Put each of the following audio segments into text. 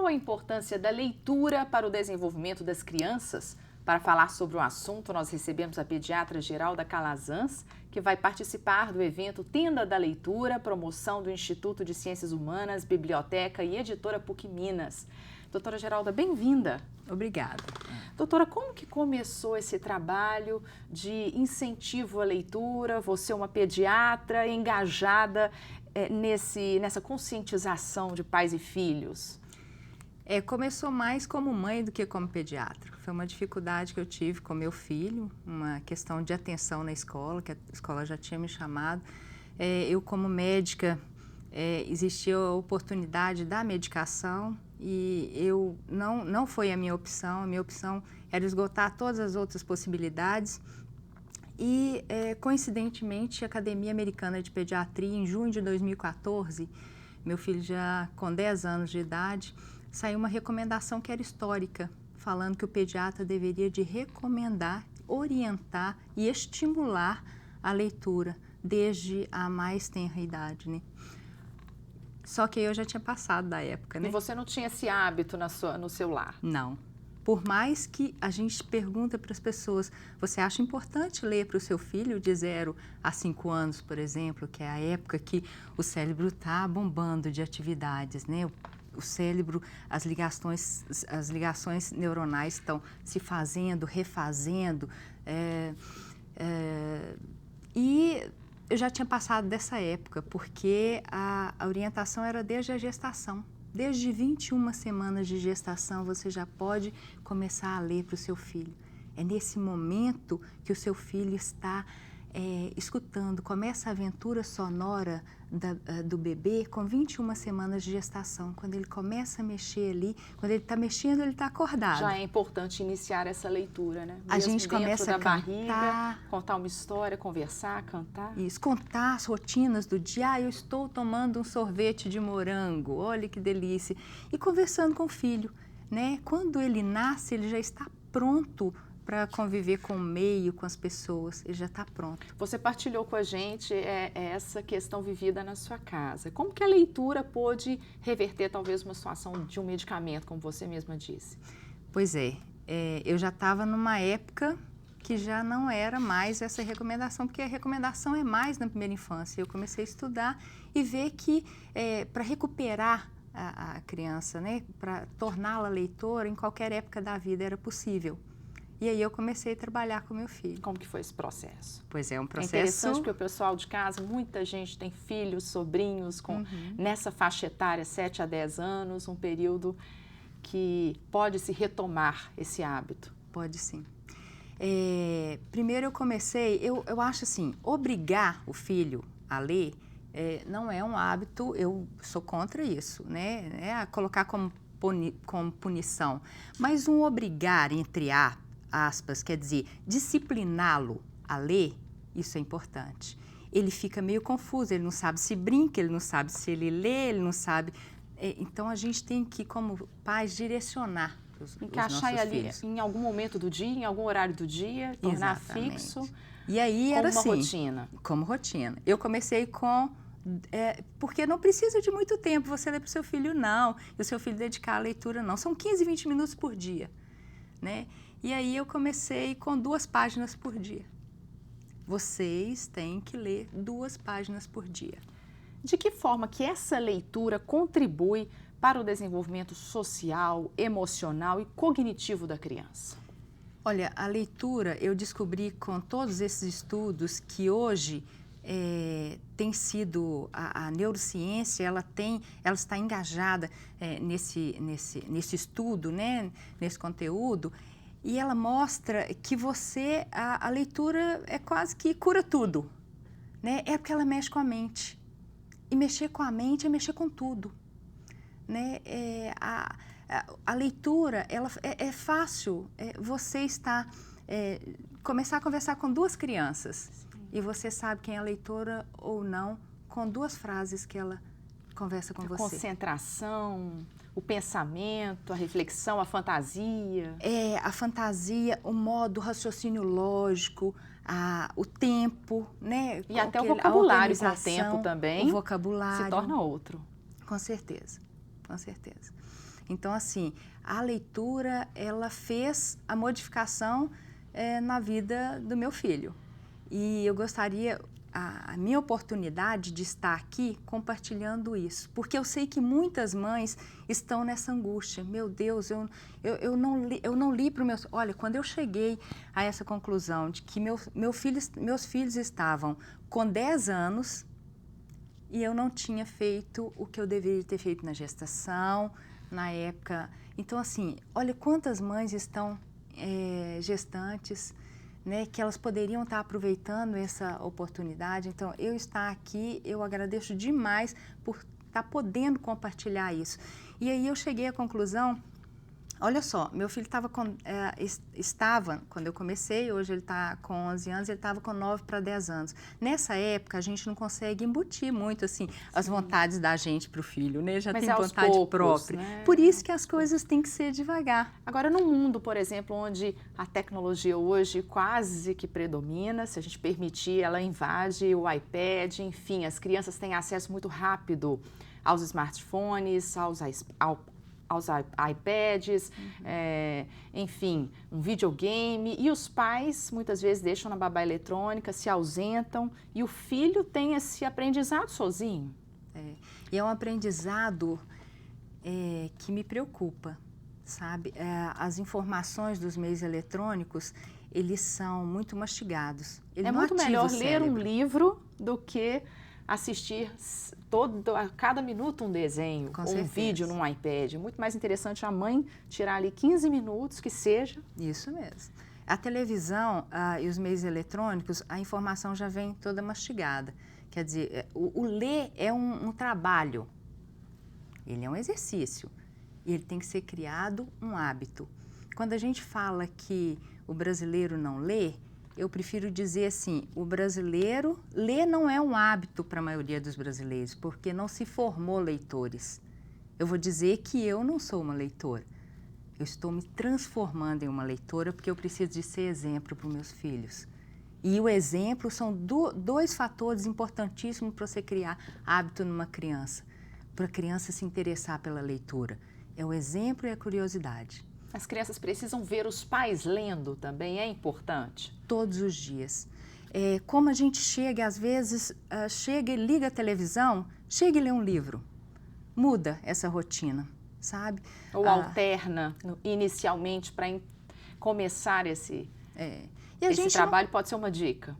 a importância da leitura para o desenvolvimento das crianças? Para falar sobre o assunto, nós recebemos a pediatra Geralda Calazans, que vai participar do evento Tenda da Leitura, promoção do Instituto de Ciências Humanas, Biblioteca e Editora PUC Minas. Doutora Geralda, bem-vinda. Obrigada. Doutora, como que começou esse trabalho de incentivo à leitura? Você é uma pediatra engajada nessa conscientização de pais e filhos? Começou mais como mãe do que como pediatra. Foi uma dificuldade que eu tive com meu filho, uma questão de atenção na escola, que a escola já tinha me chamado. Eu, como médica, existia a oportunidade da medicação e não foi a minha opção era esgotar todas as outras possibilidades. E, coincidentemente, a Academia Americana de Pediatria, em junho de 2014, meu filho já com 10 anos de idade, saiu uma recomendação que era histórica, falando que o pediatra deveria de recomendar, orientar e estimular a leitura desde a mais tenra idade, né? Só que eu já tinha passado da época, né? E você não tinha esse hábito no seu lar? Não. Por mais que a gente pergunta para as pessoas, você acha importante ler para o seu filho de 0 a 5 anos, por exemplo, que é a época que o cérebro está bombando de atividades, né? O cérebro, as ligações neuronais estão se fazendo, refazendo. E eu já tinha passado dessa época, porque a orientação era desde a gestação. Desde 21 semanas de gestação, você já pode começar a ler para o seu filho. É nesse momento que o seu filho está escutando. Começa a aventura sonora do bebê com 21 semanas de gestação. Quando ele começa a mexer ali, quando ele está mexendo, ele está acordado. Já é importante iniciar essa leitura, né? A gente começa a cantar, barriga, contar uma história, conversar, cantar. Isso, contar as rotinas do dia. Eu estou tomando um sorvete de morango, olha que delícia. E conversando com o filho, né? Quando ele nasce, ele já está pronto para conviver com o meio, com as pessoas, ele já está pronto. Você partilhou com a gente essa questão vivida na sua casa. Como que a leitura pôde reverter talvez uma situação de um medicamento, como você mesma disse? Pois eu já estava numa época que já não era mais essa recomendação, porque a recomendação é mais na primeira infância. Eu comecei a estudar e ver que para recuperar a criança, né, para torná-la leitora, em qualquer época da vida era possível. E aí eu comecei a trabalhar com meu filho. Como que foi esse processo? Pois é um processo... É interessante porque o pessoal de casa, muita gente tem filhos, sobrinhos, nessa faixa etária, 7 a 10 anos, um período que pode se retomar esse hábito. Pode sim. Primeiro eu acho assim, obrigar o filho a ler não é um hábito, eu sou contra isso, né? Colocar como punição, mas um obrigar, entre aspas, quer dizer, discipliná-lo a ler, isso é importante. Ele fica meio confuso, ele não sabe se brinca, ele não sabe se ele lê, ele não sabe... Então, a gente tem que, como pais, direcionar encaixar ali em algum momento do dia, em algum horário do dia, tornar fixo. E aí era assim, rotina. Como rotina. Eu comecei porque não precisa de muito tempo você ler para o seu filho, não. E o seu filho dedicar à leitura, não. São 15, 20 minutos por dia, né? E aí eu comecei com 2 páginas por dia. Vocês têm que ler 2 páginas por dia. De que forma que essa leitura contribui para o desenvolvimento social, emocional e cognitivo da criança? Olha, a leitura, eu descobri com todos esses estudos que hoje tem sido, a neurociência, ela está engajada nesse estudo, né, nesse conteúdo, e ela mostra que a leitura é quase que cura tudo, né? É porque ela mexe com a mente. E mexer com a mente é mexer com tudo, né? A leitura, é fácil você começar a conversar com 2 crianças. Sim. E você sabe quem é leitora ou não com 2 frases que ela conversa com você. Concentração, o pensamento, a reflexão, a fantasia. A fantasia, o modo, o raciocínio lógico, o tempo, né? E até o vocabulário com o tempo também. O vocabulário. Se torna outro. Com certeza, com certeza. Então, assim, a leitura, ela fez a modificação na vida do meu filho. E eu gostaria, a minha oportunidade de estar aqui compartilhando isso, porque eu sei que muitas mães estão nessa angústia. Meu Deus, eu não li para os meus... Olha, quando eu cheguei a essa conclusão de que meus filhos estavam com 10 anos e eu não tinha feito o que eu deveria ter feito na gestação, na época... Então, assim, olha quantas mães estão gestantes, né, que elas poderiam estar aproveitando essa oportunidade. Então, eu estar aqui, eu agradeço demais por estar podendo compartilhar isso. E aí eu cheguei à conclusão, olha só, meu filho estava, quando eu comecei, hoje ele está com 11 anos, ele estava com 9 para 10 anos. Nessa época, a gente não consegue embutir muito, assim, as vontades da gente para o filho, né? Já tem vontade própria. Né? Por isso que as coisas têm que ser devagar. Agora, num mundo, por exemplo, onde a tecnologia hoje quase que predomina, se a gente permitir, ela invade o iPad, enfim, as crianças têm acesso muito rápido aos smartphones, aos iPads, enfim, um videogame, e os pais muitas vezes deixam na babá eletrônica, se ausentam, e o filho tem esse aprendizado sozinho. E é um aprendizado que me preocupa, sabe? As informações dos meios eletrônicos, eles são muito mastigados. É muito melhor ler um livro do que assistir a cada minuto um desenho ou um vídeo num iPad. É muito mais interessante a mãe tirar ali 15 minutos, que seja. Isso mesmo. A televisão e os meios eletrônicos, a informação já vem toda mastigada. Quer dizer, o ler é um trabalho, ele é um exercício e ele tem que ser criado um hábito. Quando a gente fala que o brasileiro não lê, eu prefiro dizer assim, o brasileiro, ler não é um hábito para a maioria dos brasileiros, porque não se formou leitores. Eu vou dizer que eu não sou uma leitora. Eu estou me transformando em uma leitora porque eu preciso de ser exemplo para os meus filhos. E o exemplo são dois fatores importantíssimos para você criar hábito numa criança, para a criança se interessar pela leitura. É o exemplo e a curiosidade. As crianças precisam ver os pais lendo também, é importante? Todos os dias. Como a gente chega, às vezes, chega e liga a televisão, chega e lê um livro. Muda essa rotina, sabe? Ou alterna inicialmente para começar esse trabalho, pode ser uma dica.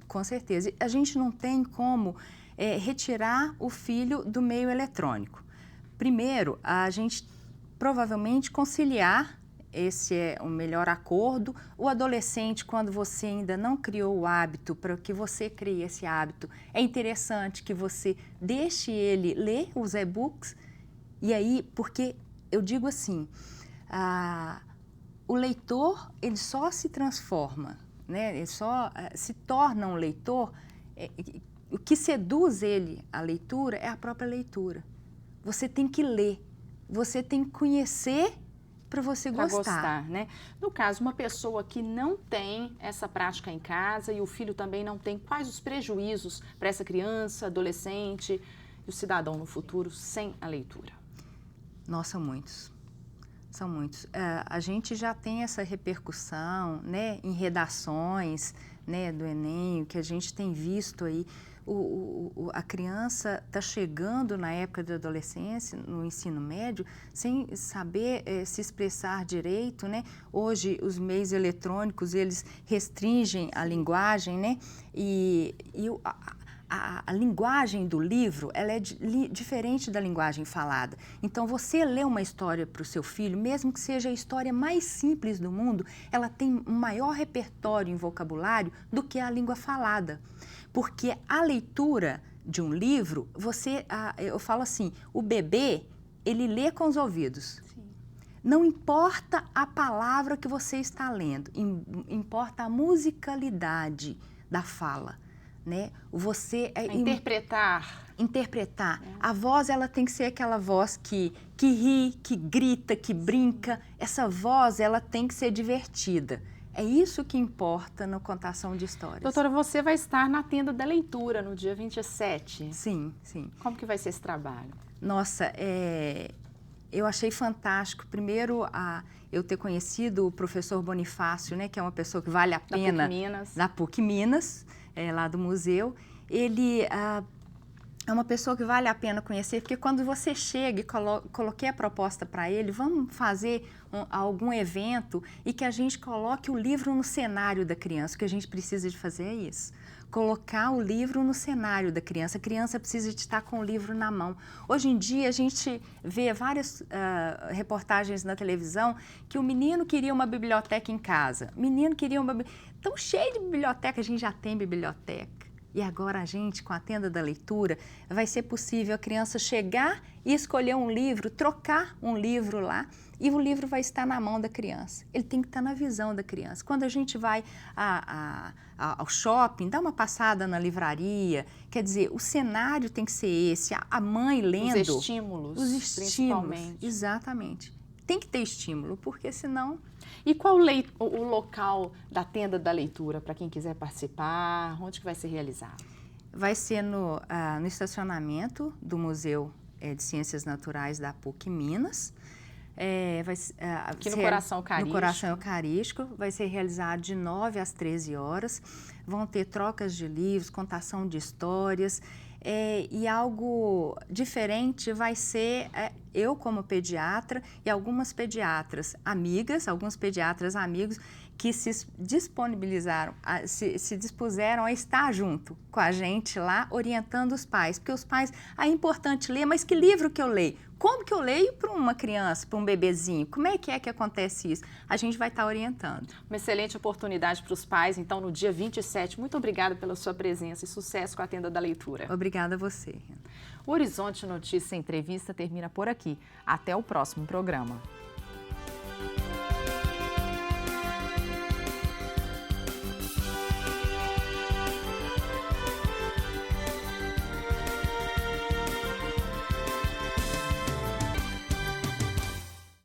Com certeza. A gente não tem como retirar o filho do meio eletrônico. Primeiro, a gente provavelmente conciliar, esse é o melhor acordo. O adolescente, quando você ainda não criou o hábito, para que você crie esse hábito, é interessante que você deixe ele ler os e-books. E aí, porque eu digo assim, o leitor, ele só se transforma, né? Ele só se torna um leitor, o que seduz ele à leitura é a própria leitura. Você tem que ler. Você tem que conhecer para você gostar. Né? No caso, uma pessoa que não tem essa prática em casa e o filho também não tem, quais os prejuízos para essa criança, adolescente e o cidadão no futuro sem a leitura? Nossa, são muitos. São muitos. A gente já tem essa repercussão, né, em redações, né, do Enem, que a gente tem visto aí. A criança está chegando na época da adolescência, no ensino médio, sem saber se expressar direito, né? Hoje, os meios eletrônicos, eles restringem a linguagem, né? A linguagem do livro, ela é diferente da linguagem falada. Então, você lê uma história para o seu filho, mesmo que seja a história mais simples do mundo, ela tem um maior repertório em vocabulário do que a língua falada. Porque a leitura de um livro, eu falo assim, o bebê, ele lê com os ouvidos. Sim. Não importa a palavra que você está lendo, importa a musicalidade da fala. Né? Interpretar. A voz, ela tem que ser aquela voz que ri, que grita, que brinca. Essa voz, ela tem que ser divertida. É isso que importa na contação de histórias. Doutora, você vai estar na Tenda da Leitura no dia 27. Sim, sim. Como que vai ser esse trabalho? Nossa, Eu achei fantástico, primeiro, eu ter conhecido o professor Bonifácio, né, que é uma pessoa que vale a pena. Da PUC Minas. Da PUC Minas, lá do museu. Ele é uma pessoa que vale a pena conhecer, porque quando você chega e coloquei a proposta para ele, vamos fazer algum evento e que a gente coloque o livro no cenário da criança. O que a gente precisa de fazer é isso. Colocar o livro no cenário da criança. A criança precisa de estar com o livro na mão. Hoje em dia, a gente vê várias reportagens na televisão que o menino queria uma biblioteca em casa. O menino queria uma... Tão cheio de biblioteca, a gente já tem biblioteca. E agora a gente, com a tenda da leitura, vai ser possível a criança chegar e escolher um livro, trocar um livro lá, e o livro vai estar na mão da criança. Ele tem que estar na visão da criança. Quando a gente vai ao shopping, dá uma passada na livraria, quer dizer, o cenário tem que ser esse, a mãe lendo. Os estímulos, principalmente. Exatamente. Tem que ter estímulo, porque senão... E qual o local da tenda da leitura, para quem quiser participar? Onde que vai ser realizado? Vai ser no estacionamento do Museu de Ciências Naturais da PUC Minas. Aqui no Coração Eucarístico. No Coração Eucarístico. Vai ser realizado de 9 às 13 horas. Vão ter trocas de livros, contação de histórias. E algo diferente vai ser eu como pediatra e algumas pediatras amigas, alguns pediatras amigos que se disponibilizaram, se dispuseram a estar junto com a gente lá, orientando os pais. Porque os pais, é importante ler, mas que livro que eu leio? Como que eu leio para uma criança, para um bebezinho? Como é que acontece isso? A gente vai estar orientando. Uma excelente oportunidade para os pais, então, no dia 27. Muito obrigada pela sua presença e sucesso com a Tenda da Leitura. Obrigada a você. O Horizonte Notícia Entrevista termina por aqui. Até o próximo programa.